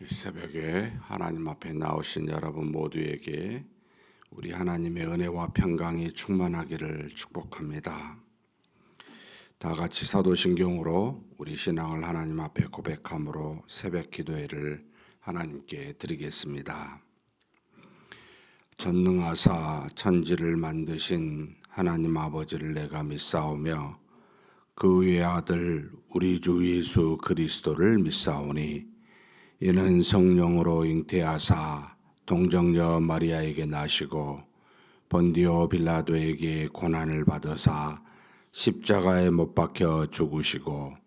이 새벽에 하나님 앞에 나오신 여러분 모두에게 우리 하나님의 은혜와 평강이 충만하기를 축복합니다. 다 같이 사도신경으로 우리 신앙을 하나님 앞에 고백함으로 새벽 기도회를 하나님께 드리겠습니다. 전능하사 천지를 만드신 하나님 아버지를 내가 믿사오며 그 외아들 우리 주 예수 그리스도를 믿사오니 이는 성령으로 잉태하사 동정녀 마리아에게 나시고 본디오 빌라도에게 고난을 받으사 십자가에 못 박혀 죽으시고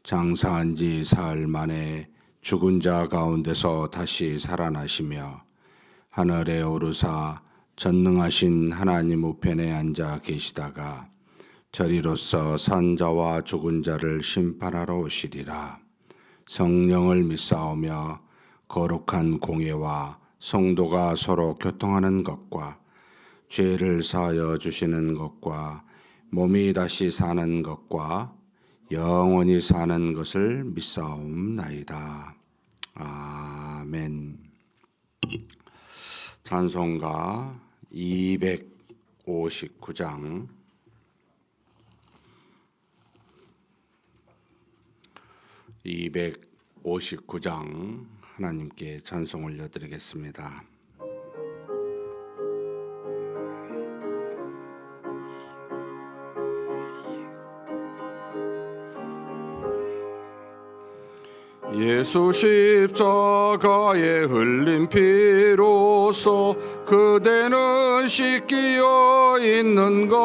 장사한 지 사흘 만에 죽은 자 가운데서 다시 살아나시며 하늘에 오르사 전능하신 하나님 우편에 앉아 계시다가 저리로서 산 자와 죽은 자를 심판하러 오시리라. 성령을 믿사오며 거룩한 공예와 성도가 서로 교통하는 것과 죄를 사하여 주시는 것과 몸이 다시 사는 것과 영원히 사는 것을 믿사옵나이다. 아멘. 찬송가 259장 하나님께 찬송 올려드리겠습니다. 예수 십자가에 흘린 피로써 그대는 씻기어 있는가.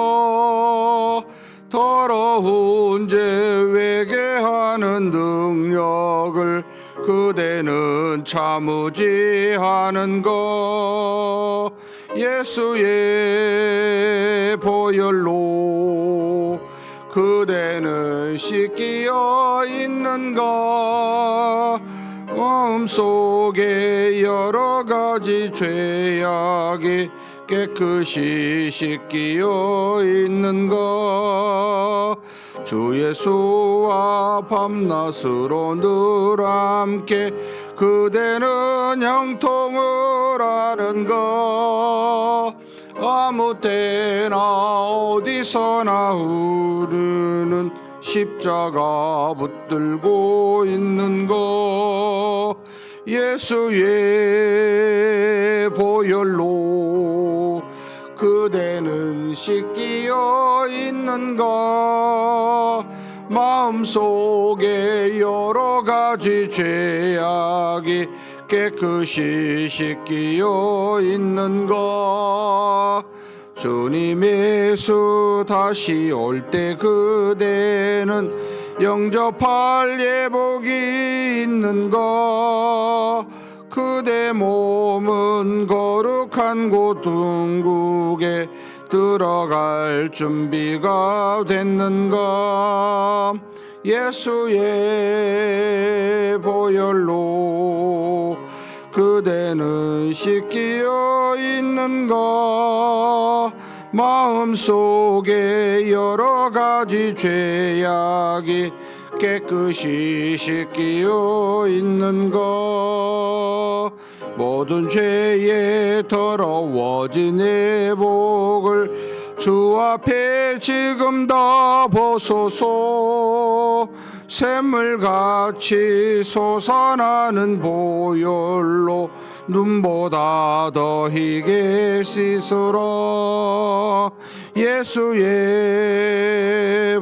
더러운 죄 회개하는 능력을 그대는 참으지 하는가. 예수의 보혈로 그대는 씻기어 있는가. 마음속에 여러 가지 죄악이 깨끗이 씻기어 있는가. 주 예수와 밤낮으로 늘 함께 그대는 형통을 하는가. 아무 때나 어디서나 흐르는 십자가 붙들고 있는가. 예수의 보혈로 그대는 씻기어 있는가. 마음속에 여러 가지 죄악이 깨끗이 씻기어 있는가. 주님 예수 다시 올 때 그대는 영접할 예복이 있는가. 그대 몸은 거룩한 곳 궁극에 들어갈 준비가 됐는가. 예수의 보혈로 그대는 씻기어 있는가. 마음속에 여러 가지 죄악이 깨끗이 씻기어 있는가. 모든 죄에 더러워진 예복을 주 앞에 지금 다 벗소서. 샘물같이 솟아나는 보혈로 눈보다 더 희게 씻으라. 예수의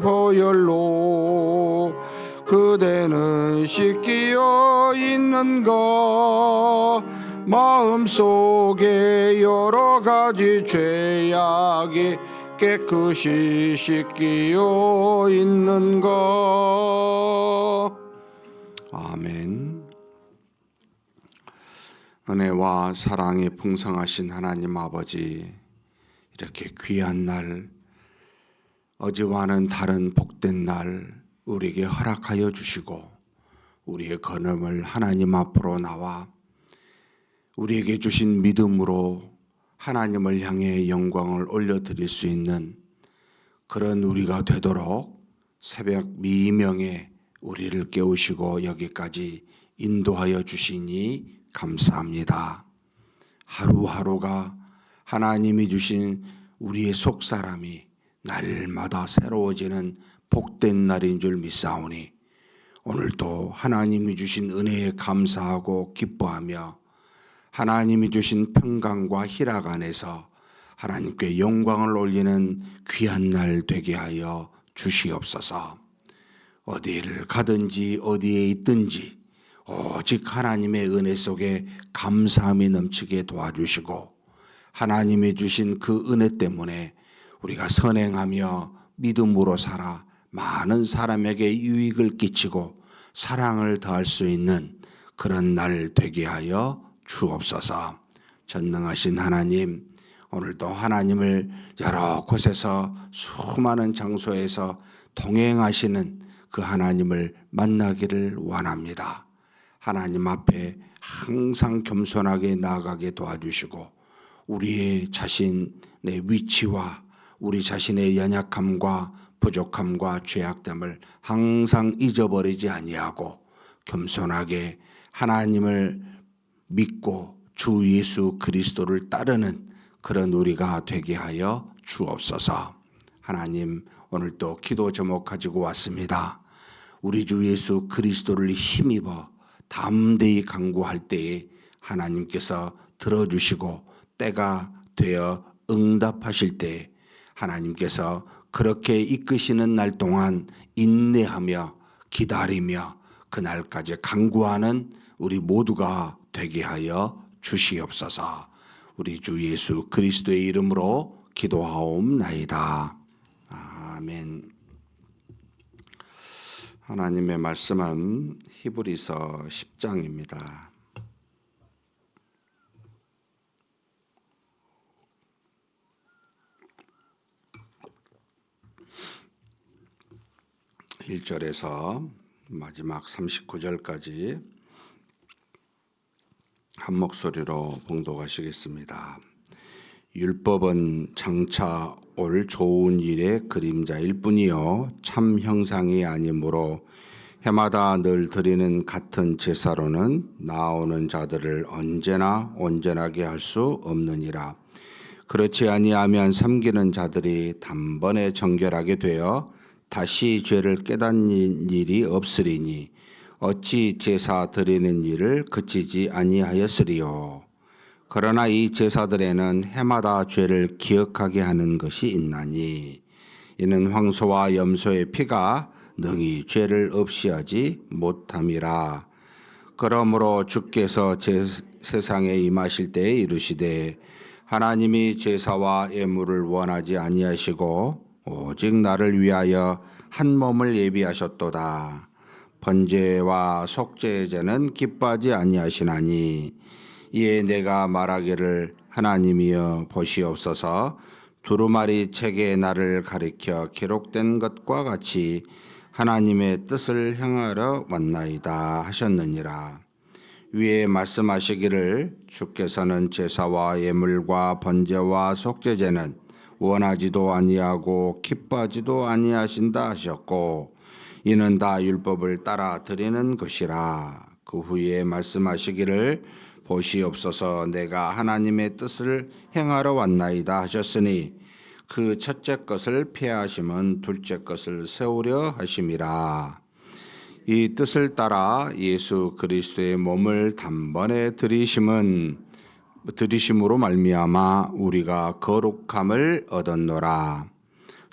보혈로 그대는 씻기어 있는가. 마음속에 여러 가지 죄악이 깨끗이 씻기어 있는가. 아멘. 은혜와 사랑이 풍성하신 하나님 아버지, 이렇게 귀한 날, 어제와는 다른 복된 날 우리에게 허락하여 주시고 우리의 건음을 하나님 앞으로 나와 우리에게 주신 믿음으로 하나님을 향해 영광을 올려드릴 수 있는 그런 우리가 되도록 새벽 미명에 우리를 깨우시고 여기까지 인도하여 주시니 감사합니다. 하루하루가 하나님이 주신 우리의 속사람이 날마다 새로워지는 복된 날인 줄 믿사오니 오늘도 하나님이 주신 은혜에 감사하고 기뻐하며 하나님이 주신 평강과 희락 안에서 하나님께 영광을 올리는 귀한 날 되게 하여 주시옵소서. 어디를 가든지 어디에 있든지 오직 하나님의 은혜 속에 감사함이 넘치게 도와주시고 하나님이 주신 그 은혜 때문에 우리가 선행하며 믿음으로 살아 많은 사람에게 유익을 끼치고 사랑을 더할 수 있는 그런 날 되게 하여 주옵소서. 전능하신 하나님, 오늘도 하나님을 여러 곳에서 수많은 장소에서 동행하시는 그 하나님을 만나기를 원합니다. 하나님 앞에 항상 겸손하게 나아가게 도와주시고 우리의 자신의 위치와 우리 자신의 연약함과 부족함과 죄악됨을 항상 잊어버리지 아니하고 겸손하게 하나님을 믿고 주 예수 그리스도를 따르는 그런 우리가 되게 하여 주옵소서. 하나님, 오늘도 기도 제목 가지고 왔습니다. 우리 주 예수 그리스도를 힘입어 담대히 간구할 때에 하나님께서 들어주시고 때가 되어 응답하실 때 하나님께서 그렇게 이끄시는 날 동안 인내하며 기다리며 그날까지 간구하는 우리 모두가 되게 하여 주시옵소서. 우리 주 예수 그리스도의 이름으로 기도하옵나이다. 아멘. 하나님의 말씀은 히브리서 10장입니다. (1절에서) 마지막 39절까지 한 목소리로 봉독하시겠습니다. 율법은 장차 올 좋은 일의 그림자일 뿐이요 참 형상이 아니므로 해마다 늘 드리는 같은 제사로는 나오는 자들을 언제나 온전하게 할 수 없느니라. 그렇지 아니하면 섬기는 자들이 단번에 정결하게 되어 다시 죄를 깨닫는 일이 없으리니 어찌 제사 드리는 일을 그치지 아니하였으리요. 그러나 이 제사들에는 해마다 죄를 기억하게 하는 것이 있나니 이는 황소와 염소의 피가 능히 죄를 없이 하지 못함이라. 그러므로 주께서 세상에 임하실 때에 이르시되 하나님이 제사와 예물을 원하지 아니하시고 오직 나를 위하여 한 몸을 예비하셨도다. 번제와 속죄제는 기뻐하지 아니하시나니 이에 내가 말하기를 하나님이여 보시옵소서. 두루마리 책에 나를 가리켜 기록된 것과 같이 하나님의 뜻을 행하러 왔나이다 하셨느니라. 위에 말씀하시기를 주께서는 제사와 예물과 번제와 속죄제는 원하지도 아니하고 기뻐하지도 아니하신다 하셨고 이는 다 율법을 따라 드리는 것이라. 그 후에 말씀하시기를 보시옵소서. 내가 하나님의 뜻을 행하러 왔나이다 하셨으니 그 첫째 것을 폐하심은 둘째 것을 세우려 하심이라. 이 뜻을 따라 예수 그리스도의 몸을 단번에 들이심으로 말미암아 우리가 거룩함을 얻었노라.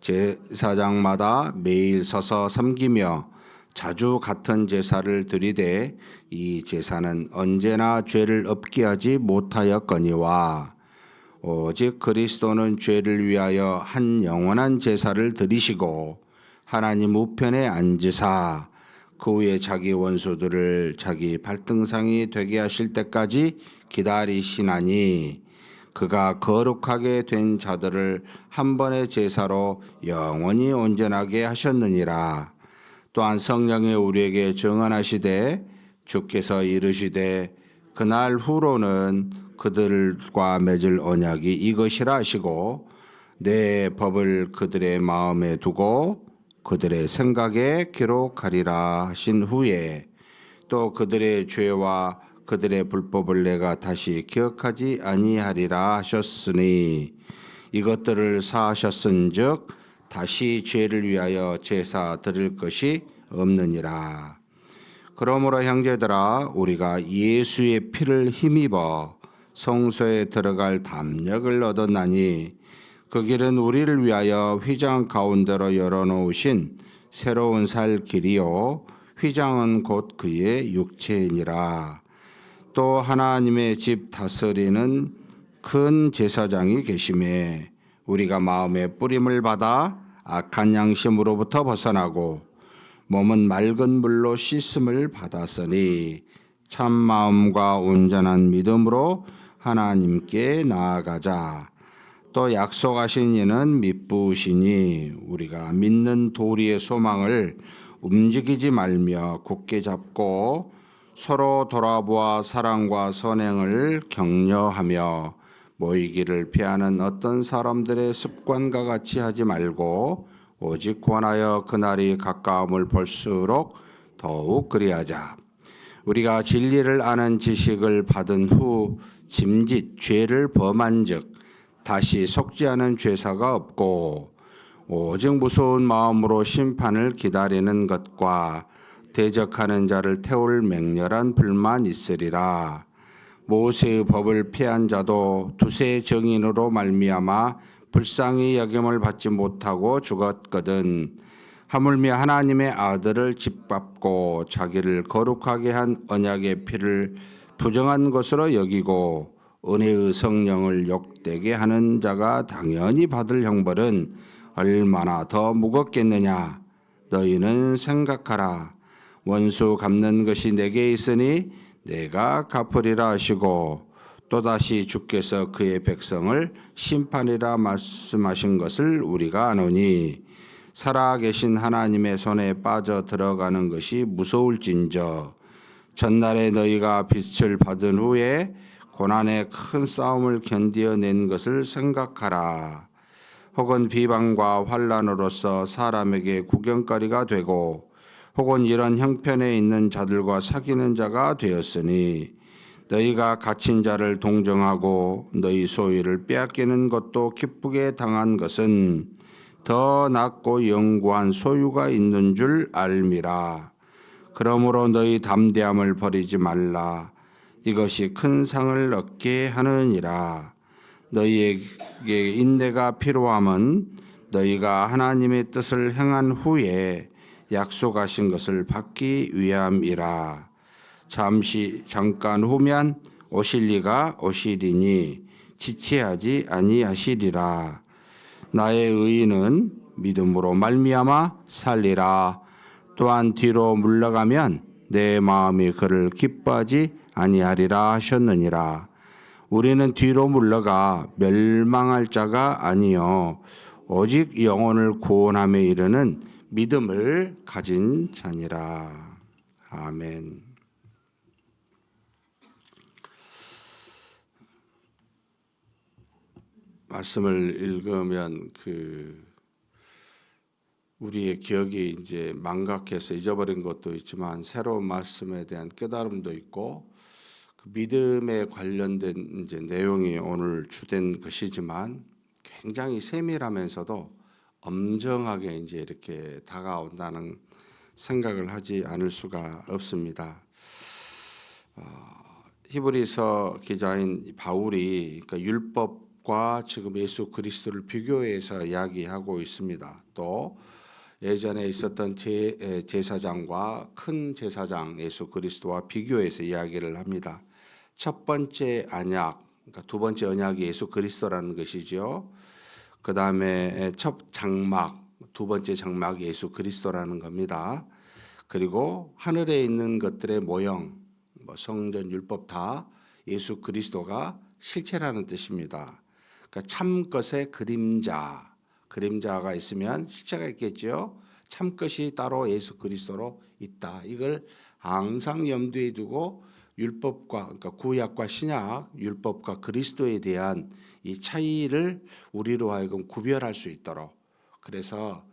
제사장마다 매일 서서 섬기며 자주 같은 제사를 드리되 이 제사는 언제나 죄를 없게 하지 못하였거니와 오직 그리스도는 죄를 위하여 한 영원한 제사를 드리시고 하나님 우편에 앉으사 그 후에 자기 원수들을 자기 발등상이 되게 하실 때까지 기다리시나니 그가 거룩하게 된 자들을 한 번의 제사로 영원히 온전하게 하셨느니라. 또한 성령이 우리에게 증언하시되 주께서 이르시되 그날 후로는 그들과 맺을 언약이 이것이라 하시고 내 법을 그들의 마음에 두고 그들의 생각에 기록하리라 하신 후에 또 그들의 죄와 그들의 불법을 내가 다시 기억하지 아니하리라 하셨으니 이것들을 사하셨은즉 다시 죄를 위하여 제사 드릴 것이 없느니라. 그러므로 형제들아 우리가 예수의 피를 힘입어 성소에 들어갈 담력을 얻었나니 그 길은 우리를 위하여 휘장 가운데로 열어놓으신 새로운 살 길이요 휘장은 곧 그의 육체이니라. 또 하나님의 집 다스리는 큰 제사장이 계심에 우리가 마음의 뿌림을 받아 악한 양심으로부터 벗어나고 몸은 맑은 물로 씻음을 받았으니 참 마음과 온전한 믿음으로 하나님께 나아가자. 또 약속하신 이는 미쁘시니 우리가 믿는 도리의 소망을 움직이지 말며 굳게 잡고 서로 돌아보아 사랑과 선행을 격려하며 모이기를 피하는 어떤 사람들의 습관과 같이 하지 말고 오직 권하여 그날이 가까움을 볼수록 더욱 그리하자. 우리가 진리를 아는 지식을 받은 후 짐짓 죄를 범한즉 다시 속지 않은 죄사가 없고 오직 무서운 마음으로 심판을 기다리는 것과 대적하는 자를 태울 맹렬한 불만 있으리라. 모세의 법을 피한 자도 두세 정인으로 말미암아 불쌍히 여김을 받지 못하고 죽었거든. 하물며 하나님의 아들을 짓밟고 자기를 거룩하게 한 언약의 피를 부정한 것으로 여기고 은혜의 성령을 욕되게 하는 자가 당연히 받을 형벌은 얼마나 더 무겁겠느냐. 너희는 생각하라. 원수 갚는 것이 내게 있으니 내가 갚으리라 하시고 또다시 주께서 그의 백성을 심판이라 말씀하신 것을 우리가 아노니 살아계신 하나님의 손에 빠져 들어가는 것이 무서울진저 전날에 너희가 빛을 받은 후에 고난의 큰 싸움을 견디어낸 것을 생각하라. 혹은 비방과 환난으로서 사람에게 구경거리가 되고 혹은 이런 형편에 있는 자들과 사귀는 자가 되었으니 너희가 갇힌 자를 동정하고 너희 소유를 빼앗기는 것도 기쁘게 당한 것은 더 낫고 영구한 소유가 있는 줄 알미라. 그러므로 너희 담대함을 버리지 말라. 이것이 큰 상을 얻게 하느니라. 너희에게 인내가 필요함은 너희가 하나님의 뜻을 행한 후에 약속하신 것을 받기 위함이라. 잠깐 후면 오실 이가 오시리니 지체하지 아니하시리라. 나의 의인은 믿음으로 말미암아 살리라. 또한 뒤로 물러가면 내 마음이 그를 기뻐하지 아니하리라 하셨느니라. 우리는 뒤로 물러가 멸망할 자가 아니요 오직 영혼을 구원함에 이르는 믿음을 가진 자니라. 아멘. 말씀을 읽으면 우리의 기억이 이제 망각해서 잊어버린 것도 있지만 새로운 말씀에 대한 깨달음도 있고 그 믿음에 관련된 이제 내용이 오늘 주된 것이지만 굉장히 세밀하면서도 엄정하게 이제 이렇게 다가온다는 생각을 하지 않을 수가 없습니다. 히브리서 기자인 바울이 그러니까 율법과 지금 예수 그리스도를 비교해서 이야기하고 있습니다. 또 예전에 있었던 제사장과 큰 제사장 예수 그리스도와 비교해서 이야기를 합니다. 첫 번째 언약, 그러니까 두 번째 언약이 예수 그리스도라는 것이죠. 그 다음에 첫 장막, 두 번째 장막이 예수 그리스도라는 겁니다. 그리고 하늘에 있는 것들의 모형, 성전, 율법 다 예수 그리스도가 실체라는 뜻입니다. 그러니까 참 것의 그림자가 있으면 실체가 있겠죠. 참 것이 따로 예수 그리스도로 있다. 이걸 항상 염두에 두고 율법과 그러니까 구약과 신약, 율법과 그리스도에 대한 이 차이를 우리로 하여금 구별할 수 있도록. 그래서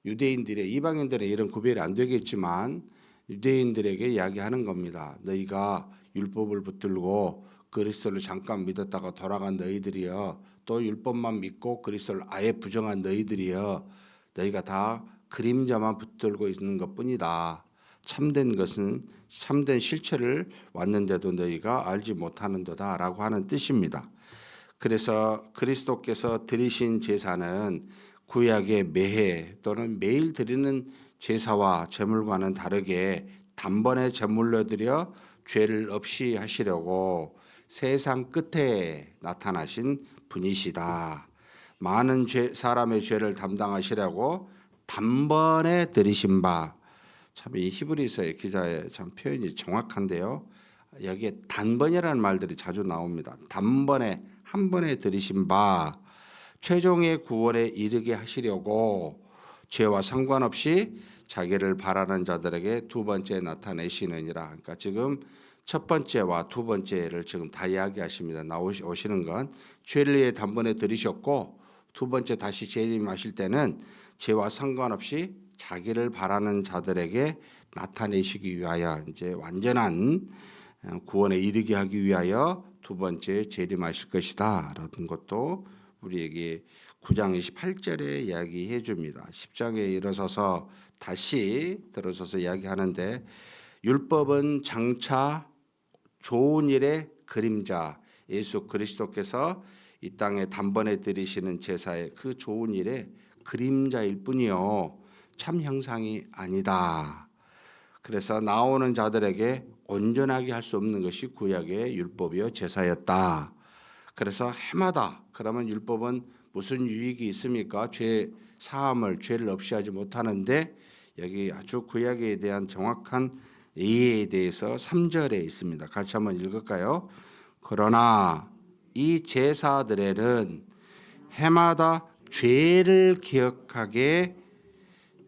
유대인들의 이방인들의 이런 구별이 안 되겠지만 유대인들에게 이야기하는 겁니다. 너희가 율법을 붙들고 그리스도를 잠깐 믿었다가 돌아간 너희들이여, 또 율법만 믿고 그리스도를 아예 부정한 너희들이여, 너희가 다 그림자만 붙들고 있는 것뿐이다. 참된 것은 참된 실체를 왔는데도 너희가 알지 못하는도다라고 하는 뜻입니다. 그래서 그리스도께서 드리신 제사는 구약의 매해 또는 매일 드리는 제사와 제물과는 다르게 단번에 제물로 드려 죄를 없이 하시려고 세상 끝에 나타나신 분이시다. 많은 사람의 죄를 담당하시려고 단번에 들이신 바. 참 이 히브리서의 기자의 참 표현이 정확한데요. 여기에 단번이라는 말들이 자주 나옵니다. 단번에 한 번에 들이신 바 최종의 구원에 이르게 하시려고 죄와 상관없이 자기를 바라는 자들에게 두 번째 나타내시느니라. 그러니까 지금 첫 번째와 두 번째를 지금 다 이야기하십니다. 오시는 건 죄를 위해 단번에 들이셨고, 두 번째 다시 재림하실 때는 죄와 상관없이 자기를 바라는 자들에게 나타내시기 위하여 이제 완전한 구원에 이르게 하기 위하여 두 번째 재림하실 것이다라는 것도 우리에게 9장 28절에 이야기해 줍니다. 10장에 일어서서 다시 들어서서 이야기하는데, 율법은 장차 좋은 일의 그림자, 예수 그리스도께서 이 땅에 단번에 드리시는 제사의 그 좋은 일의 그림자일 뿐이요 참 형상이 아니다. 그래서 나오는 자들에게 온전하게 할 수 없는 것이 구약의 율법이요 제사였다. 그래서 해마다, 그러면 율법은 무슨 유익이 있습니까? 죄 사함을, 죄를 없이 하지 못하는데, 여기 아주 구약에 대한 정확한 이해에 대해서 3절에 있습니다. 같이 한번 읽을까요? 그러나 이 제사들에는 해마다 죄를 기억하게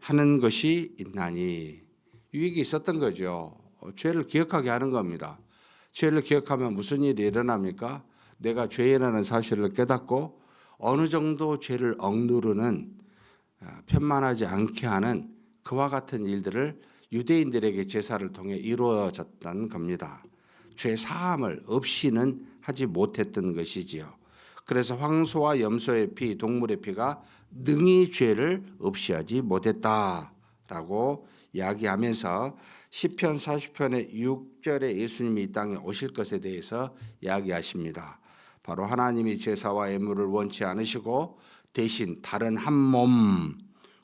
하는 것이 있나니, 유익이 있었던 거죠. 죄를 기억하게 하는 겁니다. 죄를 기억하면 무슨 일이 일어납니까? 내가 죄인이라는 사실을 깨닫고 어느 정도 죄를 억누르는, 편만하지 않게 하는 그와 같은 일들을 유대인들에게 제사를 통해 이루어졌다는 겁니다. 죄 사함을 없이는 하지 못했던 것이지요. 그래서 황소와 염소의 피, 동물의 피가 능히 죄를 없이 하지 못했다라고 이야기하면서 시편 40편의 6절에 예수님이 이 땅에 오실 것에 대해서 이야기하십니다. 바로 하나님이 제사와 예물을 원치 않으시고 대신 다른 한 몸,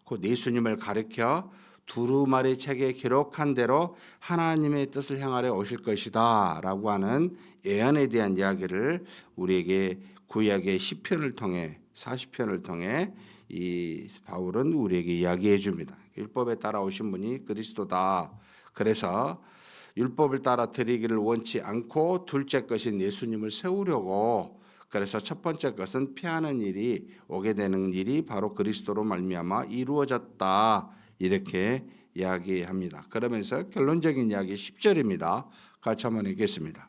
곧 예수님을 가리켜 두루마리 책에 기록한 대로 하나님의 뜻을 행하려 오실 것이다 라고 하는 예언에 대한 이야기를 우리에게 구약의 시편을 통해, 40편을 통해 이 바울은 우리에게 이야기해 줍니다. 율법에 따라 오신 분이 그리스도다. 그래서 율법을 따라 드리기를 원치 않고 둘째 것인 예수님을 세우려고, 그래서 첫 번째 것은 피하는 일이, 오게 되는 일이 바로 그리스도로 말미암아 이루어졌다, 이렇게 이야기합니다. 그러면서 결론적인 이야기 10절입니다. 같이 한번 읽겠습니다.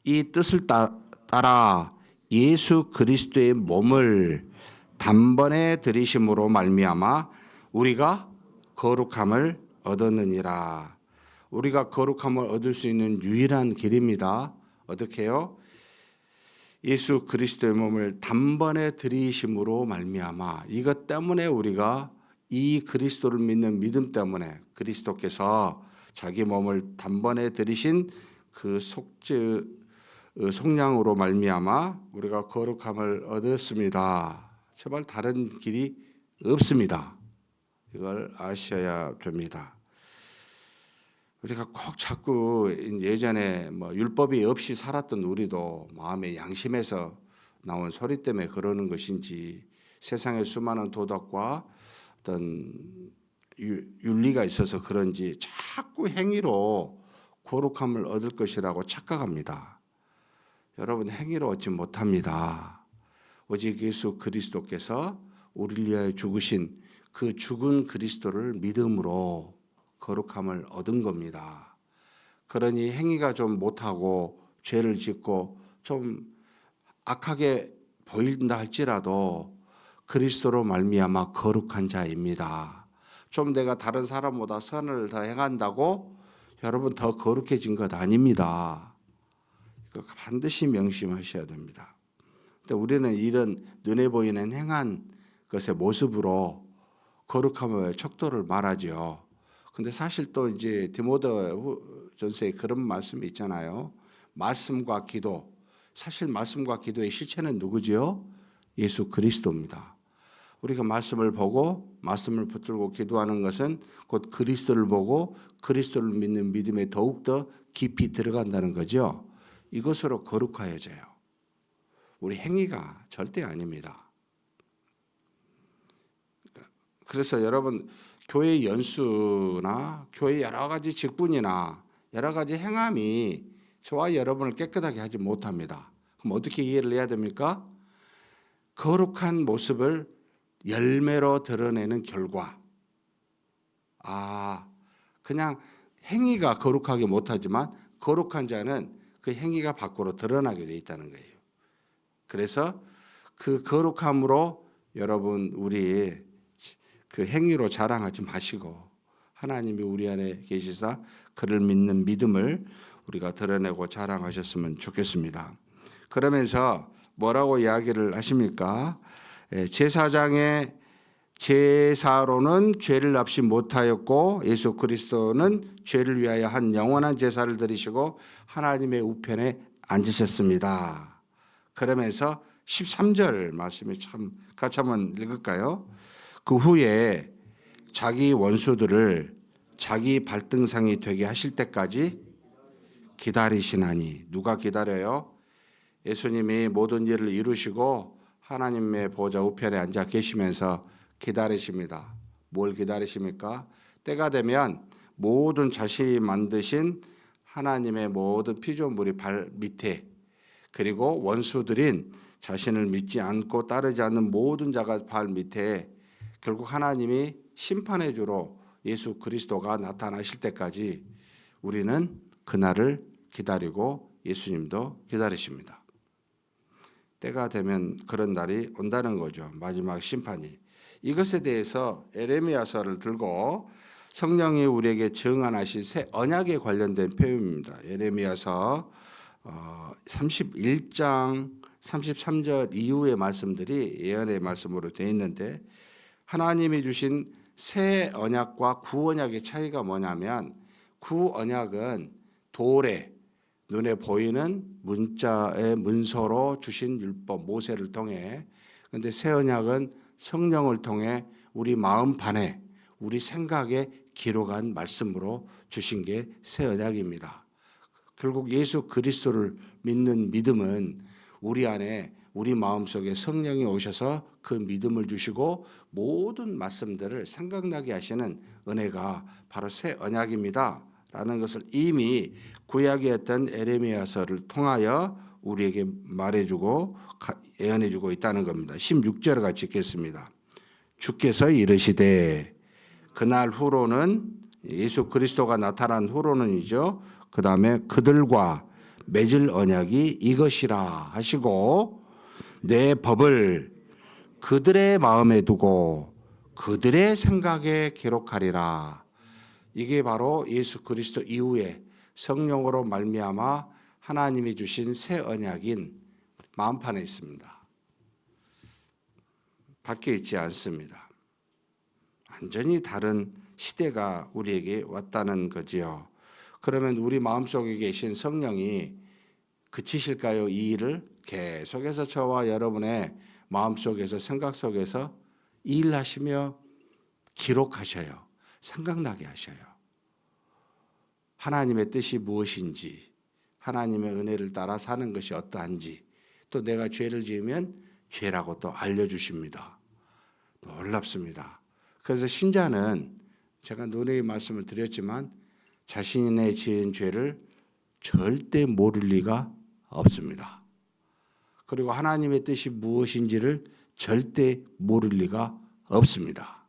이 뜻을 따라 예수 그리스도의 몸을 단번에 들이심으로 말미암아 우리가 거룩함을 얻었느니라. 우리가 거룩함을 얻을 수 있는 유일한 길입니다. 어떻게요? 예수 그리스도의 몸을 단번에 들이심으로 말미암아, 이것 때문에 우리가 이 그리스도를 믿는 믿음 때문에 그리스도께서 자기 몸을 단번에 들이신 그 속량으로 말미암아 우리가 거룩함을 얻었습니다. 제발 다른 길이 없습니다. 이걸 아셔야 됩니다. 우리가 꼭 자꾸 예전에 율법이 없이 살았던 우리도 마음의 양심에서 나온 소리 때문에 그러는 것인지, 세상의 수많은 도덕과 어떤 윤리가 있어서 그런지 자꾸 행위로 거룩함을 얻을 것이라고 착각합니다. 여러분, 행위로 얻지 못합니다. 오직 예수 그리스도께서 우리를 위하여 죽으신 그 죽은 그리스도를 믿음으로 거룩함을 얻은 겁니다. 그러니 행위가 좀 못하고 죄를 짓고 좀 악하게 보인다 할지라도 그리스도로 말미암아 거룩한 자입니다. 좀 내가 다른 사람보다 선을 더 행한다고 여러분 더 거룩해진 것 아닙니다. 이거 반드시 명심하셔야 됩니다. 근데 우리는 이런 눈에 보이는 행한 것의 모습으로 거룩함의 척도를 말하죠. 근데 사실 또 이제 디모데전서에 그런 말씀이 있잖아요. 말씀과 기도. 사실 말씀과 기도의 실체는 누구지요? 예수 그리스도입니다. 우리가 말씀을 보고 말씀을 붙들고 기도하는 것은 곧 그리스도를 보고 그리스도를 믿는 믿음에 더욱더 깊이 들어간다는 거죠. 이것으로 거룩하여져요. 우리 행위가 절대 아닙니다. 그래서 여러분 교회 연수나 교회 여러 가지 직분이나 여러 가지 행함이 저와 여러분을 깨끗하게 하지 못합니다. 그럼 어떻게 이해를 해야 됩니까? 거룩한 모습을 열매로 드러내는 결과. 그냥 행위가 거룩하게 못하지만 거룩한 자는 그 행위가 밖으로 드러나게 돼 있다는 거예요. 그래서 그 거룩함으로 여러분 우리 그 행위로 자랑하지 마시고 하나님이 우리 안에 계시사 그를 믿는 믿음을 우리가 드러내고 자랑하셨으면 좋겠습니다. 그러면서 뭐라고 이야기를 하십니까? 제사장의 제사로는 죄를 납시 못하였고 예수 그리스도는 죄를 위하여 한 영원한 제사를 드리시고 하나님의 우편에 앉으셨습니다. 그러면서 13절 말씀이 참 같이 한번 읽을까요? 그 후에 자기 원수들을 자기 발등상이 되게 하실 때까지 기다리시나니. 누가 기다려요? 예수님이 모든 일을 이루시고 하나님의 보좌 우편에 앉아 계시면서 기다리십니다. 뭘 기다리십니까? 때가 되면 모든 자신이 만드신 하나님의 모든 피조물이 발 밑에, 그리고 원수들인 자신을 믿지 않고 따르지 않는 모든 자가 발 밑에 결국 하나님이 심판의 주로 예수 그리스도가 나타나실 때까지 우리는 그날을 기다리고 예수님도 기다리십니다. 때가 되면 그런 날이 온다는 거죠. 마지막 심판이. 이것에 대해서 에레미야서를 들고 성령이 우리에게 증언하신 새 언약에 관련된 표현입니다. 에레미야서 31장 33절 이후의 말씀들이 예언의 말씀으로 되어 있는데, 하나님이 주신 새 언약과 구언약의 차이가 뭐냐면, 구언약은 돌에 눈에 보이는 문자의 문서로 주신 율법 모세를 통해, 그런데 새 언약은 성령을 통해 우리 마음판에 우리 생각에 기록한 말씀으로 주신 게 새 언약입니다. 결국 예수 그리스도를 믿는 믿음은 우리 안에 우리 마음속에 성령이 오셔서 그 믿음을 주시고 모든 말씀들을 생각나게 하시는 은혜가 바로 새 언약입니다 라는 것을 이미 구약이었던 에레미야서를 통하여 우리에게 말해주고 예언해주고 있다는 겁니다. 16절을 같이 읽겠습니다. 주께서 이르시되, 그날 후로는, 예수 그리스도가 나타난 후로는이죠. 그 다음에 그들과 맺을 언약이 이것이라 하시고 내 법을 그들의 마음에 두고 그들의 생각에 기록하리라. 이게 바로 예수 그리스도 이후에 성령으로 말미암아 하나님이 주신 새 언약인 마음판에 있습니다. 밖에 있지 않습니다. 완전히 다른 시대가 우리에게 왔다는 거지요. 그러면 우리 마음속에 계신 성령이 그치실까요? 이 일을 계속해서 저와 여러분의 마음속에서 생각 속에서 일하시며 기록하셔요. 생각나게 하셔요. 하나님의 뜻이 무엇인지, 하나님의 은혜를 따라 사는 것이 어떠한지, 또 내가 죄를 지으면 죄라고 또 알려주십니다. 놀랍습니다. 그래서 신자는 제가 노래의 말씀을 드렸지만 자신의 지은 죄를 절대 모를 리가 없습니다. 그리고 하나님의 뜻이 무엇인지를 절대 모를 리가 없습니다.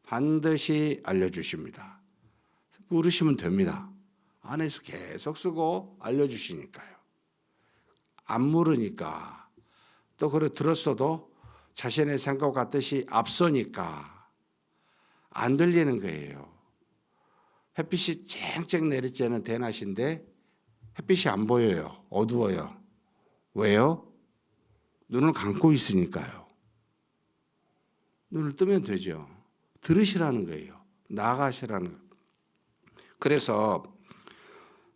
반드시 알려주십니다. 물으시면 됩니다. 안에서 계속 쓰고 알려주시니까요. 안 물으니까, 또 그래 들었어도 자신의 생각과 뜻이 앞서니까 안 들리는 거예요. 햇빛이 쨍쨍 내릴 때는 대낮인데 햇빛이 안 보여요. 어두워요. 왜요? 눈을 감고 있으니까요. 눈을 뜨면 되죠. 들으시라는 거예요. 나아가시라는 거예요. 그래서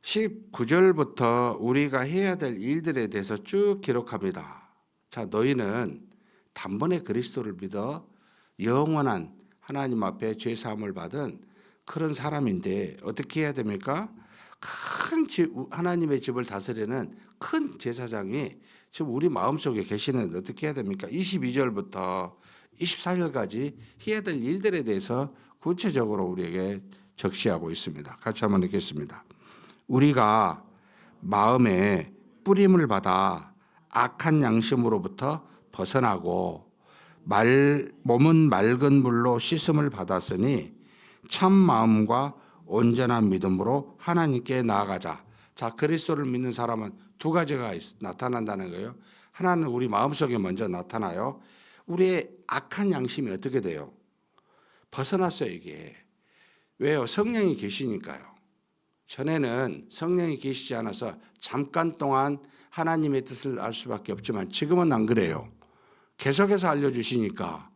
19절부터 우리가 해야 될 일들에 대해서 쭉 기록합니다. 자, 너희는 단번에 그리스도를 믿어 영원한 하나님 앞에 죄 사함을 받은 그런 사람인데 어떻게 해야 됩니까? 큰 집, 하나님의 집을 다스리는 큰 제사장이 지금 우리 마음속에 계시는데 어떻게 해야 됩니까? 22절부터 24절까지 해야 될 일들에 대해서 구체적으로 우리에게 적시하고 있습니다. 같이 한번 읽겠습니다. 우리가 마음에 뿌림을 받아 악한 양심으로부터 벗어나고 몸은 맑은 물로 씻음을 받았으니 참 마음과 온전한 믿음으로 하나님께 나아가자. 자, 그리스도를 믿는 사람은 두 가지가 나타난다는 거예요. 하나는 우리 마음속에 먼저 나타나요. 우리의 악한 양심이 어떻게 돼요? 벗어났어요, 이게. 왜요? 성령이 계시니까요. 전에는 성령이 계시지 않아서 잠깐 동안 하나님의 뜻을 알 수밖에 없지만 지금은 안 그래요. 계속해서 알려주시니까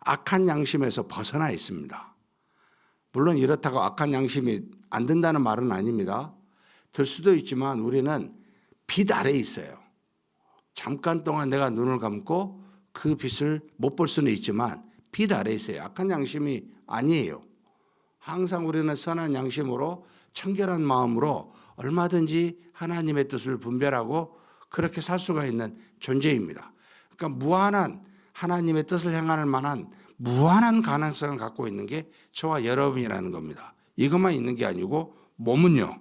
악한 양심에서 벗어나 있습니다. 물론 이렇다고 악한 양심이 안 든다는 말은 아닙니다. 들 수도 있지만 우리는 빛 아래에 있어요. 잠깐 동안 내가 눈을 감고 그 빛을 못 볼 수는 있지만 빛 아래에 있어요. 악한 양심이 아니에요. 항상 우리는 선한 양심으로 청결한 마음으로 얼마든지 하나님의 뜻을 분별하고 그렇게 살 수가 있는 존재입니다. 그러니까 무한한 하나님의 뜻을 행할 만한 무한한 가능성을 갖고 있는 게 저와 여러분이라는 겁니다. 이것만 있는 게 아니고 몸은요.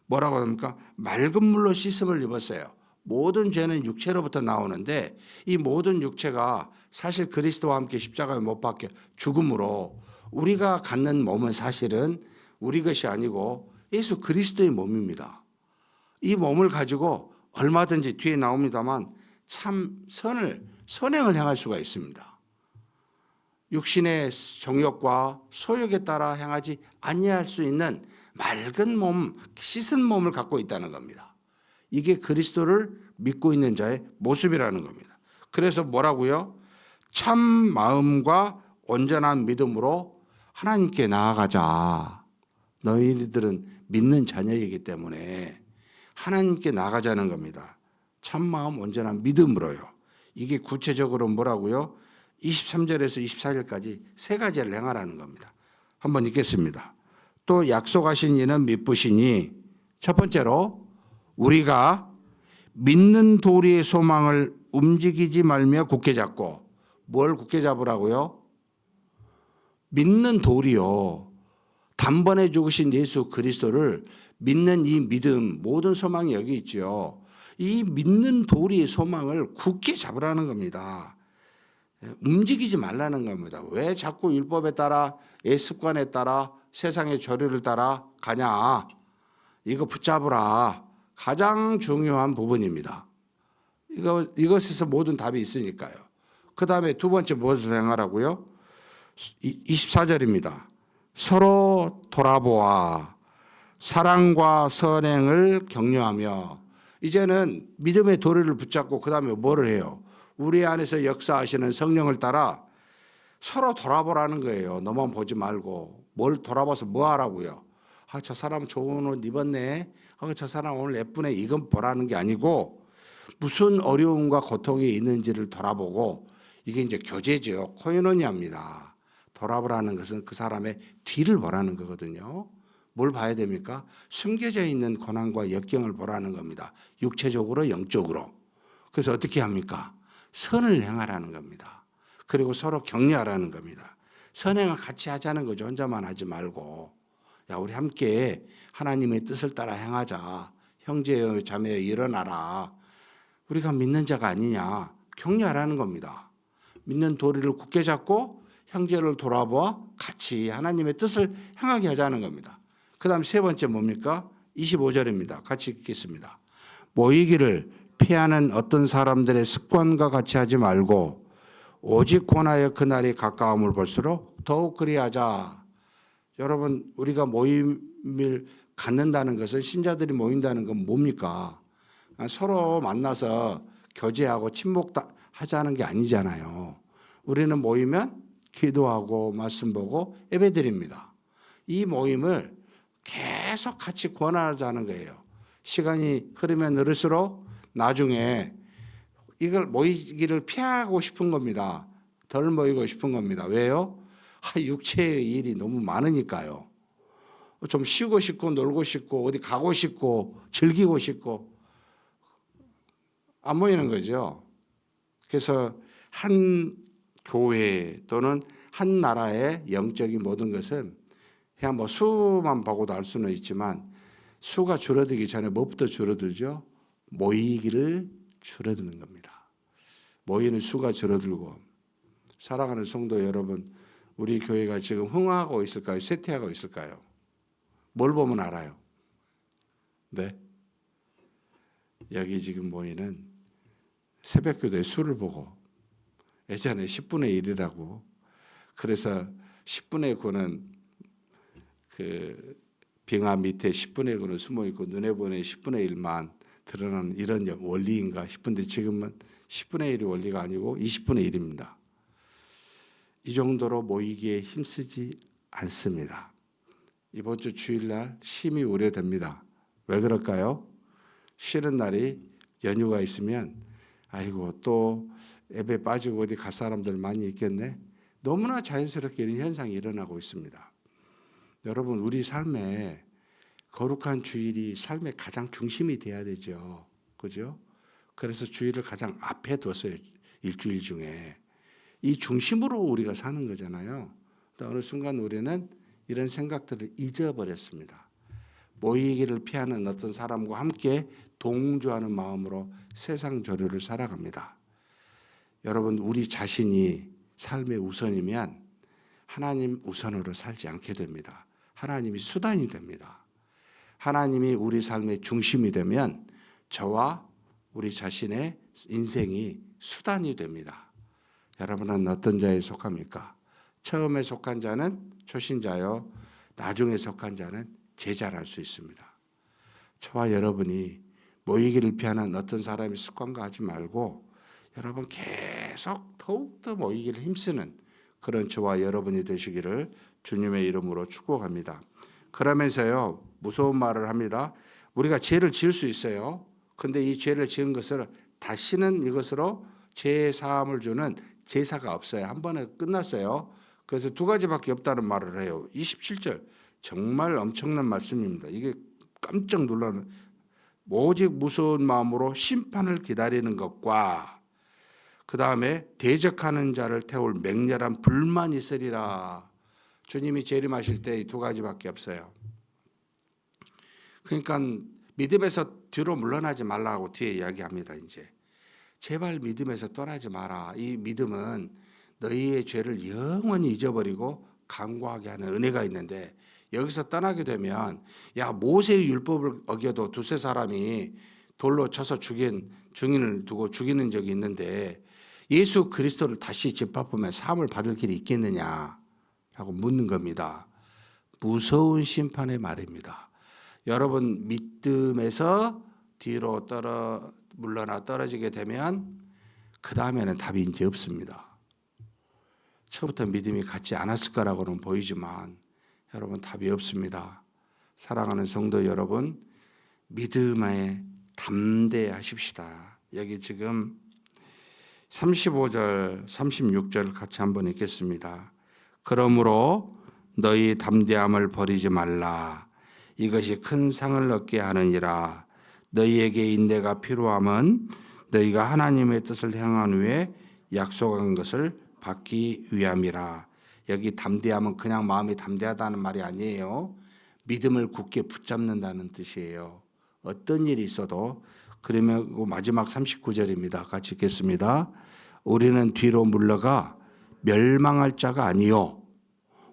뭐라고 합니까? 맑은 물로 씻음을 입었어요. 모든 죄는 육체로부터 나오는데 이 모든 육체가 사실 그리스도와 함께 십자가에 못 박혀 죽음으로 우리가 갖는 몸은 사실은 우리 것이 아니고 예수 그리스도의 몸입니다. 이 몸을 가지고 얼마든지 뒤에 나옵니다만 참 선행을 행할 수가 있습니다. 육신의 정욕과 소욕에 따라 행하지 아니할 수 있는 맑은 몸, 씻은 몸을 갖고 있다는 겁니다. 이게 그리스도를 믿고 있는 자의 모습이라는 겁니다. 그래서 뭐라고요? 참 마음과 온전한 믿음으로 하나님께 나아가자. 너희들은 믿는 자녀이기 때문에 하나님께 나아가자는 겁니다. 참 마음, 온전한 믿음으로요. 이게 구체적으로 뭐라고요? 23절에서 24절까지 세 가지를 행하라는 겁니다. 한번 읽겠습니다. 또 약속하신 이는 미쁘시니 첫 번째로 우리가 믿는 도리의 소망을 움직이지 말며 굳게 잡고 뭘 굳게 잡으라고요? 믿는 도리요. 단번에 죽으신 예수 그리스도를 믿는 이 믿음 모든 소망이 여기 있죠. 이 믿는 도리의 소망을 굳게 잡으라는 겁니다. 움직이지 말라는 겁니다. 왜 자꾸 율법에 따라 습관에 따라 세상의 조류를 따라 가냐. 이거 붙잡으라. 가장 중요한 부분입니다. 이것에서 모든 답이 있으니까요. 그 다음에 두 번째 무엇을 행하라고요? 24절입니다. 서로 돌아보아 사랑과 선행을 격려하며 이제는 믿음의 도리를 붙잡고 그 다음에 뭐를 해요? 우리 안에서 역사하시는 성령을 따라 서로 돌아보라는 거예요. 너만 보지 말고 뭘 돌아봐서 뭐 하라고요? 아, 저 사람 좋은 옷 입었네. 아, 저 사람 오늘 예쁘네. 이건 보라는 게 아니고 무슨 어려움과 고통이 있는지를 돌아보고 이게 이제 교제죠. 코이노니아입니다. 돌아보라는 것은 그 사람의 뒤를 보라는 거거든요. 뭘 봐야 됩니까? 숨겨져 있는 고난과 역경을 보라는 겁니다. 육체적으로 영적으로. 그래서 어떻게 합니까? 선을 행하라는 겁니다. 그리고 서로 격려하라는 겁니다. 선행을 같이 하자는 거죠. 혼자만 하지 말고. 야, 우리 함께 하나님의 뜻을 따라 행하자. 형제여 자매여 일어나라. 우리가 믿는 자가 아니냐. 격려하라는 겁니다. 믿는 도리를 굳게 잡고 형제를 돌아보아 같이 하나님의 뜻을 행하게 하자는 겁니다. 그 다음 세 번째 뭡니까? 25절입니다. 같이 읽겠습니다. 모이기를 피하는 어떤 사람들의 습관과 같이 하지 말고 오직 권하여 그날이 가까움을 볼수록 더욱 그리하자. 여러분 우리가 모임을 갖는다는 것은 신자들이 모인다는 건 뭡니까? 서로 만나서 교제하고 친목하자는 게 아니잖아요. 우리는 모이면 기도하고 말씀 보고 예배드립니다. 이 모임을 계속 같이 권하자는 거예요. 시간이 흐르면 흐를수록 나중에 이걸 모이기를 피하고 싶은 겁니다. 덜 모이고 싶은 겁니다. 왜요? 육체의 일이 너무 많으니까요. 좀 쉬고 싶고 놀고 싶고 어디 가고 싶고 즐기고 싶고 안 모이는 거죠. 그래서 한 교회 또는 한 나라의 영적인 모든 것은 그냥 뭐 수만 보고도 알 수는 있지만 수가 줄어들기 전에 뭐부터 줄어들죠? 모이기를 줄어드는 겁니다. 모이는 수가 줄어들고. 사랑하는 성도 여러분, 우리 교회가 지금 흥하고 있을까요? 쇠퇴하고 있을까요? 뭘 보면 알아요? 네. 여기 지금 모이는 새벽기도의 수를 보고 예전에 10분의 1이라고 그래서 10분의 9는 그 빙하 밑에 10분의 9는 숨어 있고 눈에 보이는 10분의 1만 드러나는 이런 원리인가 싶은데 지금은 10분의 1이 원리가 아니고 20분의 1입니다. 이 정도로 모이기에 힘쓰지 않습니다. 이번 주 주일날 심히 우려됩니다. 왜 그럴까요? 쉬는 날이 연휴가 있으면 아이고 또 예배 빠지고 어디 갈 사람들 많이 있겠네. 너무나 자연스럽게 이런 현상이 일어나고 있습니다. 여러분 우리 삶에 거룩한 주일이 삶의 가장 중심이 돼야 되죠. 그죠? 그래서 주일을 가장 앞에 뒀어요. 일주일 중에. 이 중심으로 우리가 사는 거잖아요. 어느 순간 우리는 이런 생각들을 잊어버렸습니다. 모이기를 피하는 어떤 사람과 함께 동조하는 마음으로 세상 조류를 살아갑니다. 여러분 우리 자신이 삶의 우선이면 하나님 우선으로 살지 않게 됩니다. 하나님이 수단이 됩니다. 하나님이 우리 삶의 중심이 되면 저와 우리 자신의 인생이 수단이 됩니다. 여러분은 어떤 자에 속합니까? 처음에 속한 자는 초신자요, 나중에 속한 자는 제자랄 수 있습니다. 저와 여러분이 모이기를 피하는 어떤 사람의 습관과 하지 말고 여러분 계속 더욱더 모이기를 힘쓰는 그런 저와 여러분이 되시기를 주님의 이름으로 축복합니다. 그러면서요 무서운 말을 합니다. 우리가 죄를 지을 수 있어요. 근데 이 죄를 지은 것을 다시는 이것으로 죄 사함을 주는 제사가 없어요. 한 번에 끝났어요. 그래서 두 가지밖에 없다는 말을 해요. 27절 정말 엄청난 말씀입니다. 이게 깜짝 놀라는 오직 무서운 마음으로 심판을 기다리는 것과 그 다음에 대적하는 자를 태울 맹렬한 불만이 있으리라. 주님이 재림하실 때 이 두 가지밖에 없어요. 그러니까 믿음에서 뒤로 물러나지 말라고 뒤에 이야기합니다. 이제 제발 믿음에서 떠나지 마라. 이 믿음은 너희의 죄를 영원히 잊어버리고 간구하게 하는 은혜가 있는데 여기서 떠나게 되면 야 모세의 율법을 어겨도 두세 사람이 돌로 쳐서 증인을 두고 죽이는 적이 있는데 예수 그리스도를 다시 집합하면 사함을 받을 길이 있겠느냐라고 묻는 겁니다. 무서운 심판의 말입니다. 여러분 믿음에서 뒤로 물러나 떨어지게 되면 그 다음에는 답이 이제 없습니다. 처음부터 믿음이 같지 않았을 거라고는 보이지만 여러분 답이 없습니다. 사랑하는 성도 여러분 믿음에 담대하십시다. 여기 지금 35절 36절 같이 한번 읽겠습니다. 그러므로 너희 담대함을 버리지 말라. 이것이 큰 상을 얻게 하느니라. 너희에게 인내가 필요함은 너희가 하나님의 뜻을 행한 후에 약속한 것을 받기 위함이라. 여기 담대함은 그냥 마음이 담대하다는 말이 아니에요. 믿음을 굳게 붙잡는다는 뜻이에요. 어떤 일이 있어도. 그러면 마지막 39절입니다. 같이 읽겠습니다. 우리는 뒤로 물러가 멸망할 자가 아니요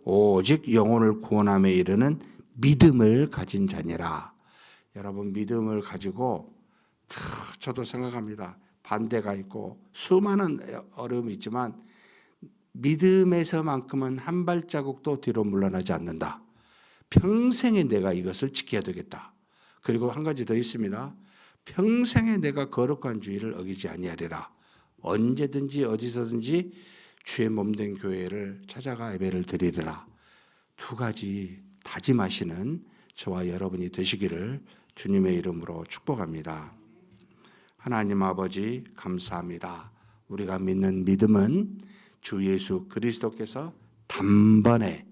오직 영혼을 구원함에 이르는 믿음을 가진 자니라. 여러분 믿음을 가지고 저도 생각합니다. 반대가 있고 수많은 어려움이 있지만 믿음에서만큼은 한 발자국도 뒤로 물러나지 않는다. 평생에 내가 이것을 지켜야 되겠다. 그리고 한 가지 더 있습니다. 평생에 내가 거룩한 주의를 어기지 아니하리라. 언제든지 어디서든지 주의 몸된 교회를 찾아가 예배를 드리리라. 두 가지 다짐하시는 저와 여러분이 되시기를 주님의 이름으로 축복합니다. 하나님 아버지 감사합니다. 우리가 믿는 믿음은 주 예수 그리스도께서 단번에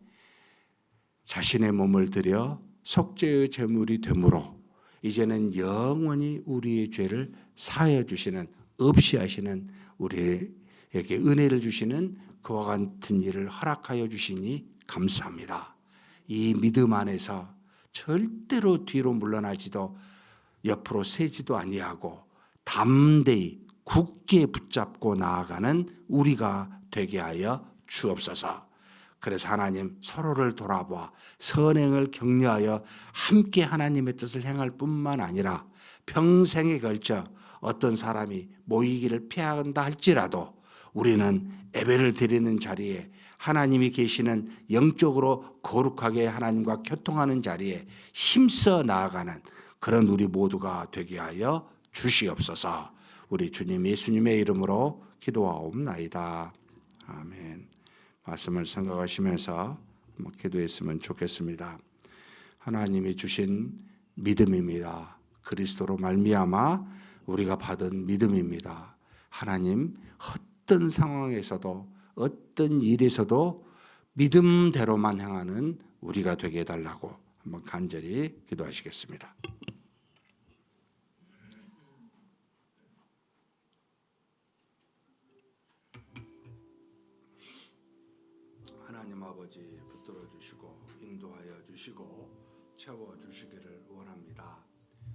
자신의 몸을 들여 속죄의 제물이 되므로 이제는 영원히 우리의 죄를 사하여 주시는, 없이 하시는, 우리에게 은혜를 주시는 그와 같은 일을 허락하여 주시니 감사합니다. 이 믿음 안에서 절대로 뒤로 물러나지도 옆으로 세지도 아니하고 담대히 굳게 붙잡고 나아가는 우리가 되게 하여 주옵소서. 그래서 하나님 서로를 돌아보아 선행을 격려하여 함께 하나님의 뜻을 행할 뿐만 아니라 평생에 걸쳐 어떤 사람이 모이기를 피한다 할지라도 우리는 예배를 드리는 자리에 하나님이 계시는 영적으로 거룩하게 하나님과 교통하는 자리에 힘써 나아가는 그런 우리 모두가 되게 하여 주시옵소서. 우리 주님 예수님의 이름으로 기도하옵나이다. 아멘. 말씀을 생각하시면서 기도했으면 좋겠습니다. 하나님이 주신 믿음입니다. 그리스도로 말미암아 우리가 받은 믿음입니다. 하나님 어떤 상황에서도 어떤 일에서도 믿음대로만 행하는 우리가 되게 해달라고 한번 간절히 기도하시겠습니다. 하나님 아버지 붙들어 주시고 인도하여 주시고 채워 주시기를 원합니다.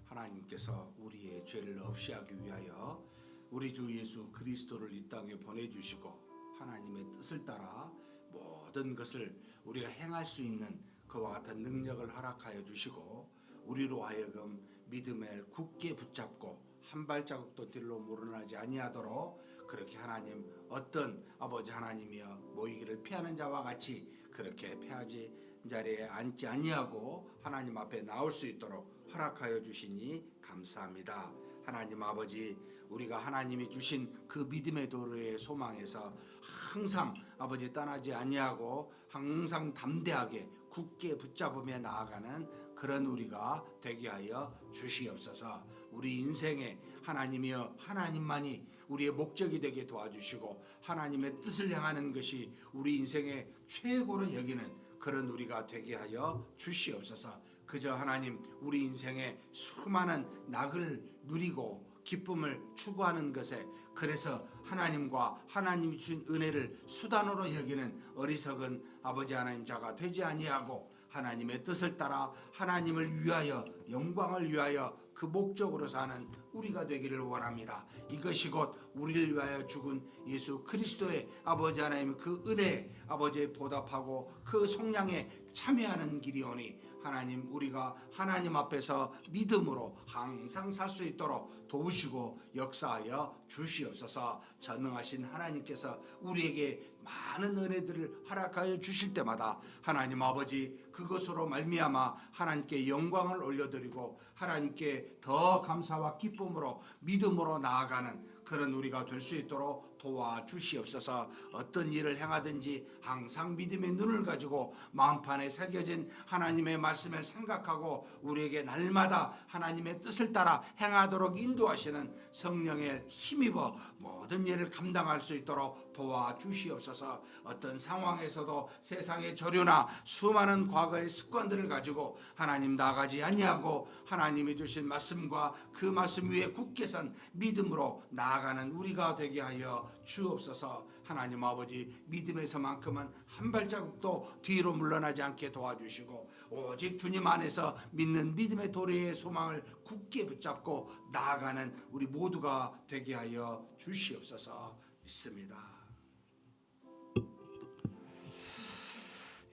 하나님께서 우리의 죄를 없이 하기 위하여 우리 주 예수 그리스도를 이 땅에 보내주시고 하나님의 뜻을 따라 모든 것을 우리가 행할 수 있는 그와 같은 능력을 허락하여 주시고 우리로 하여금 믿음을 굳게 붙잡고 한 발자국도 뒤로 물러나지 아니하도록 그렇게 하나님 어떤 아버지 하나님이여 모이기를 피하는 자와 같이 그렇게 패하지 자리에 앉지 아니하고 하나님 앞에 나올 수 있도록 허락하여 주시니 감사합니다. 하나님 아버지 우리가 하나님이 주신 그 믿음의 도로의 소망에서 항상 아버지 떠나지 아니하고 항상 담대하게 굳게 붙잡으며 나아가는 그런 우리가 되게 하여 주시옵소서. 우리 인생에 하나님이여 하나님만이 우리의 목적이 되게 도와주시고 하나님의 뜻을 향하는 것이 우리 인생의 최고로 여기는 그런 우리가 되게 하여 주시옵소서. 그저 하나님 우리 인생의 수많은 낙을 누리고 기쁨을 추구하는 것에 그래서 하나님과 하나님이 주신 은혜를 수단으로 여기는 어리석은 아버지 하나님 자가 되지 아니하고 하나님의 뜻을 따라 하나님을 위하여 영광을 위하여 그 목적으로 사는 우리가 되기를 원합니다. 이것이 곧 우리를 위하여 죽은 예수 그리스도의 아버지 하나님의 그 은혜 아버지에 보답하고 그 속량에 참여하는 길이오니 하나님 우리가 하나님 앞에서 믿음으로 항상 살 수 있도록 도우시고 역사하여 주시옵소서. 전능하신 하나님께서 우리에게 많은 은혜들을 허락하여 주실 때마다 하나님 아버지 그것으로 말미암아 하나님께 영광을 올려드리고 하나님께 더 감사와 기쁨으로 믿음으로 나아가는 그런 우리가 될 수 있도록 도와주시옵소서. 어떤 일을 행하든지 항상 믿음의 눈을 가지고 마음판에 새겨진 하나님의 말씀을 생각하고 우리에게 날마다 하나님의 뜻을 따라 행하도록 인도하시는 성령의 힘입어 모든 일을 감당할 수 있도록 도와주시옵소서. 어떤 상황에서도 세상의 저류나 수많은 과거의 습관들을 가지고 하나님 나가지 아니하고 하나님이 주신 말씀과 그 말씀 위에 굳게 선 믿음으로 나아가는 우리가 되게 하여 주옵소서. 하나님 아버지 믿음에서만큼은 한 발자국도 뒤로 물러나지 않게 도와주시고 오직 주님 안에서 믿는 믿음의 도리의 소망을 굳게 붙잡고 나아가는 우리 모두가 되게 하여 주시옵소서. 믿습니다.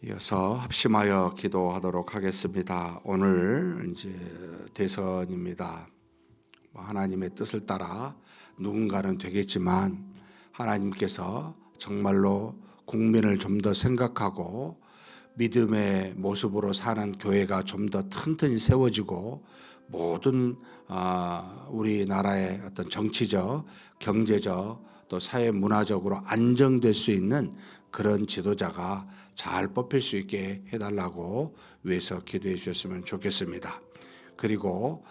이어서 합심하여 기도하도록 하겠습니다. 오늘 이제 대선입니다. 하나님의 뜻을 따라 누군가는 되겠지만 하나님께서 정말로 국민을 좀 더 생각하고 믿음의 모습으로 사는 교회가 좀 더 튼튼히 세워지고 모든 우리나라의 어떤 정치적, 경제적 또 사회 문화적으로 안정될 수 있는 그런 지도자가 잘 뽑힐 수 있게 해달라고 위해서 기도해 주셨으면 좋겠습니다. 그리고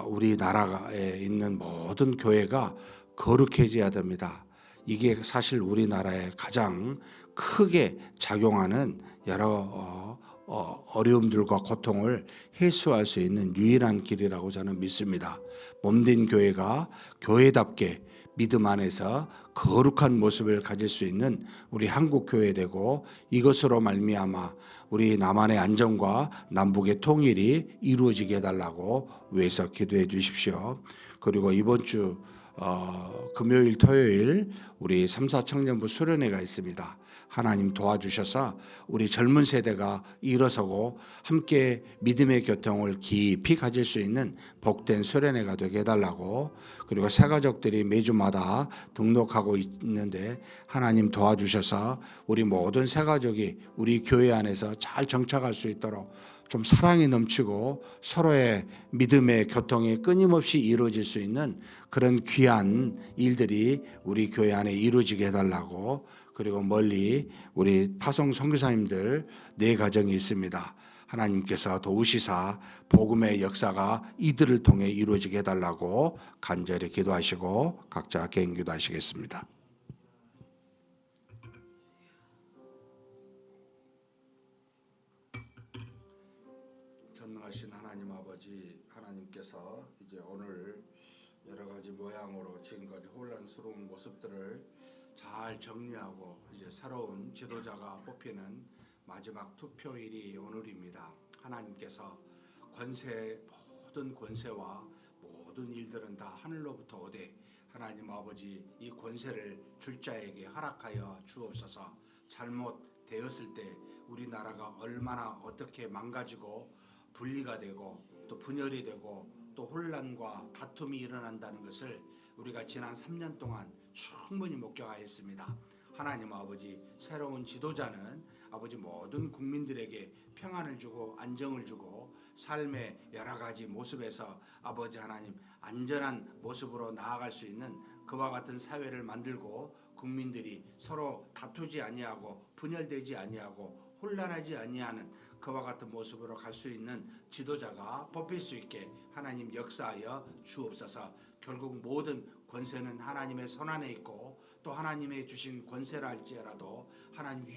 우리나라에 있는 모든 교회가 거룩해져야 됩니다. 이게 사실 우리나라에 가장 크게 작용하는 여러 어려움들과 고통을 해소할 수 있는 유일한 길이라고 저는 믿습니다. 몸된 교회가 교회답게 믿음 안에서 거룩한 모습을 가질 수 있는 우리 한국 교회 되고, 이것으로 말미암아 우리 남한의 안정과 남북의 통일이 이루어지게 해달라고 위해서 기도해 주십시오. 그리고 이번 주 금요일, 토요일 우리 3사 청년부 수련회가 있습니다. 하나님 도와주셔서 우리 젊은 세대가 일어서고 함께 믿음의 교통을 깊이 가질 수 있는 복된 수련회가 되게 해달라고, 그리고 새가족들이 매주마다 등록하고 있는데 하나님 도와주셔서 우리 모든 새가족이 우리 교회 안에서 잘 정착할 수 있도록 좀 사랑이 넘치고 서로의 믿음의 교통이 끊임없이 이루어질 수 있는 그런 귀한 일들이 우리 교회 안에 이루어지게 해달라고, 그리고 멀리 우리 파송 선교사님들 네 가정이 있습니다. 하나님께서 도우시사 복음의 역사가 이들을 통해 이루어지게 해달라고 간절히 기도하시고 각자 개인 기도하시겠습니다. 전능하신 하나님 아버지, 하나님께서 이제 오늘 여러 가지 모양으로 지금까지 혼란스러운 모습들을 잘 정리하고 이제 새로운 지도자가 뽑히는 마지막 투표일이 오늘입니다. 하나님께서 모든 권세와 모든 일들은 다 하늘로부터 오되 하나님 아버지 이 권세를 줄 자에게 허락하여 주옵소서. 잘못되었을 때 우리나라가 얼마나 어떻게 망가지고 분리가 되고 또 분열이 되고 또 혼란과 다툼이 일어난다는 것을 우리가 지난 3년 동안 충분히 목격하였습니다. 하나님 아버지, 새로운 지도자는 아버지 모든 국민들에게 평안을 주고 안정을 주고 삶의 여러 가지 모습에서 아버지 하나님 안전한 모습으로 나아갈 수 있는 그와 같은 사회를 만들고 국민들이 서로 다투지 아니하고 분열되지 아니하고 혼란하지 아니하는 그와 같은 모습으로 갈 수 있는 지도자가 뽑힐 수 있게 하나님 역사하여 주옵소서. 결국 모든 권세는 하나님의 손안에 있고 또 하나님의 주신 권세라 할지라도 하나님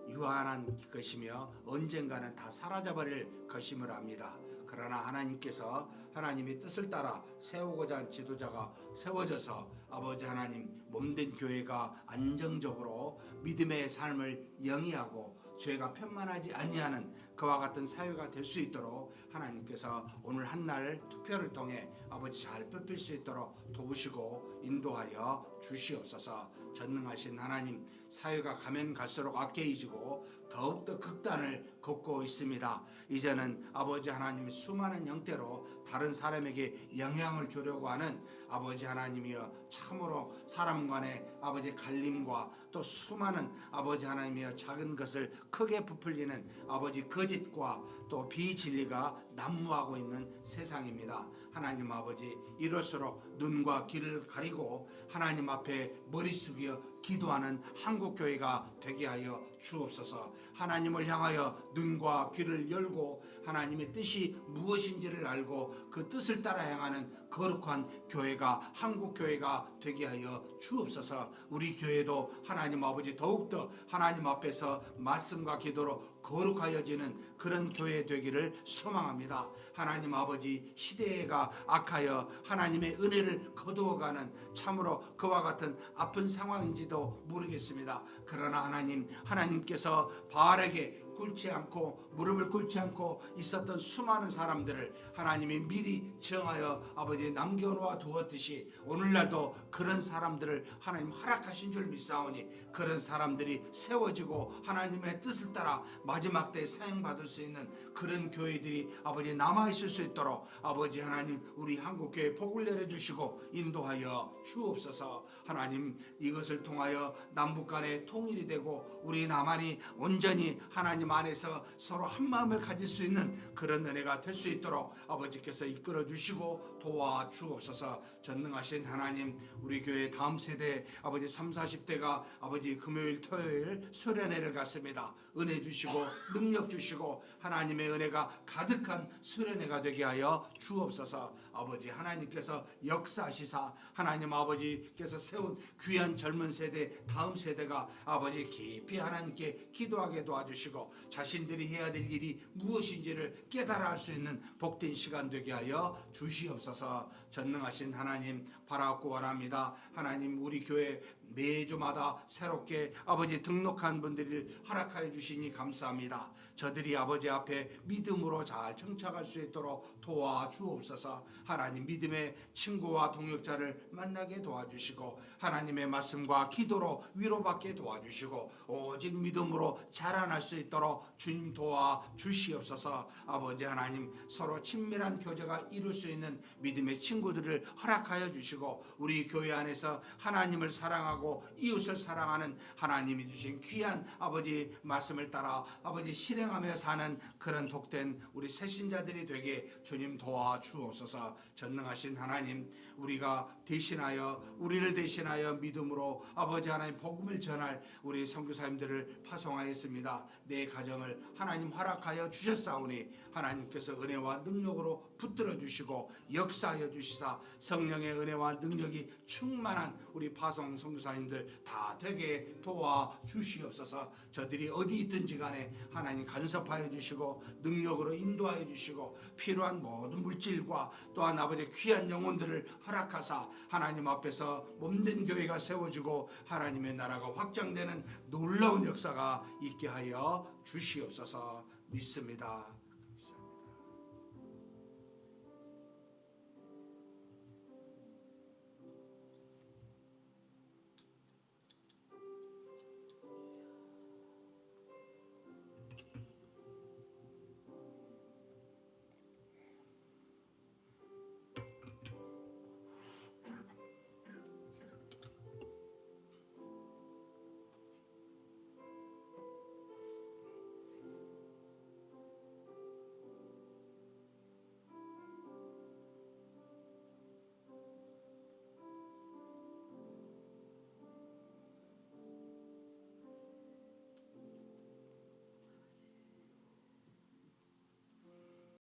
유한한 것이며 언젠가는 다 사라져버릴 것임을 압니다. 그러나 하나님께서 하나님의 뜻을 따라 세우고자 한 지도자가 세워져서 아버지 하나님 몸된 교회가 안정적으로 믿음의 삶을 영위하고 죄가 편만하지 아니하는 그와 같은 사회가 될 수 있도록 하나님께서 오늘 한날 투표를 통해 아버지 잘 뽑힐 수 있도록 도우시고 인도하여 주시옵소서. 전능하신 하나님, 사회가 가면 갈수록 악해지고 더욱더 극단을 걷고 있습니다. 이제는 아버지 하나님 수많은 형태로 다른 사람에게 영향을 주려고 하는 아버지 하나님이여 참으로 사람 간의 아버지 갈림과 또 수많은 아버지 하나님이여 작은 것을 크게 부풀리는 아버지 거짓과 또 비진리가 난무하고 있는 세상입니다. 하나님 아버지, 이럴수록 눈과 귀를 가리고 하나님 앞에 머리 숙여 기도하는 한국교회가 되게 하여 주옵소서. 하나님을 향하여 눈과 귀를 열고 하나님의 뜻이 무엇인지를 알고 그 뜻을 따라 행하는 거룩한 교회가 한국교회가 되게 하여 주옵소서. 우리 교회도 하나님 아버지 더욱더 하나님 앞에서 말씀과 기도로 거룩하여지는 그런 교회 되기를 소망합니다. 하나님 아버지, 시대가 악하여 하나님의 은혜를 거두어가는 참으로 그와 같은 아픈 상황인지도 모르겠습니다. 그러나 하나님께서 바알에게 꿇지 않고 무릎을 꿇지 않고 있었던 수많은 사람들을 하나님이 미리 정하여 아버지 남겨놓아 두었듯이 오늘날도 그런 사람들을 하나님 허락하신 줄 믿사오니 그런 사람들이 세워지고 하나님의 뜻을 따라 마지막 때 사용받을 수 있는 그런 교회들이 아버지 남아있을 수 있도록 아버지 하나님 우리 한국교회 복을 내려주시고 인도하여 주옵소서. 하나님, 이것을 통하여 남북 간의 통일이 되고 우리 남한이 온전히 하나님 하나님 안에서 서로 한 마음을 가질 수 있는 그런 은혜가 될 수 있도록 아버지께서 이끌어 주시고 도와주옵소서. 전능하신 하나님, 우리 교회 다음 세대 아버지 3, 40대가 아버지 금요일 토요일 수련회를 갔습니다. 은혜 주시고 능력 주시고 하나님의 은혜가 가득한 수련회가 되게 하여 주옵소서. 아버지 하나님께서 역사하시사 하나님 아버지께서 세운 귀한 젊은 세대 다음 세대가 아버지 깊이 하나님께 기도하게 도와주시고 자신들이 해야 될 일이 무엇인지를 깨달아 알 수 있는 복된 시간 되게 하여 주시옵소서. 전능하신 하나님 바라옵고 원합니다. 하나님 우리 교회 매주마다 새롭게 아버지 등록한 분들을 허락하여 주시니 감사합니다. 저들이 아버지 앞에 믿음으로 잘 정착할 수 있도록 도와주옵소서. 하나님 믿음의 친구와 동역자를 만나게 도와주시고 하나님의 말씀과 기도로 위로받게 도와주시고 오직 믿음으로 자라날 수 있도록 주님 도와주시옵소서. 아버지 하나님 서로 친밀한 교제가 이룰 수 있는 믿음의 친구들을 허락하여 주시고 우리 교회 안에서 하나님을 사랑하고 이웃을 사랑하는 하나님이 주신 귀한 아버지 말씀을 따라 아버지 실행하며 사는 그런 복된 우리 새신자들이 되게 주님 도와주옵소서. 전능하신 하나님 우리가 대신하여 우리를 대신하여 믿음으로 아버지 하나님 복음을 전할 우리 선교사님들을 파송하였습니다. 내 가정을 하나님 허락하여 주셨사오니 하나님께서 은혜와 능력으로 붙들어 주시고 역사하여 주시사 성령의 은혜와 능력이 충만한 우리 파송 선교사님들 다 되게 도와주시옵소서. 저들이 어디 있든지 간에 하나님 간섭하여 주시고 능력으로 인도하여 주시고 필요한 모든 물질과 또한 아버지 귀한 영혼들을 허락하사 하나님 앞에서 몸된 교회가 세워지고 하나님의 나라가 확장되는 놀라운 역사가 있게 하여 주시옵소서. 믿습니다.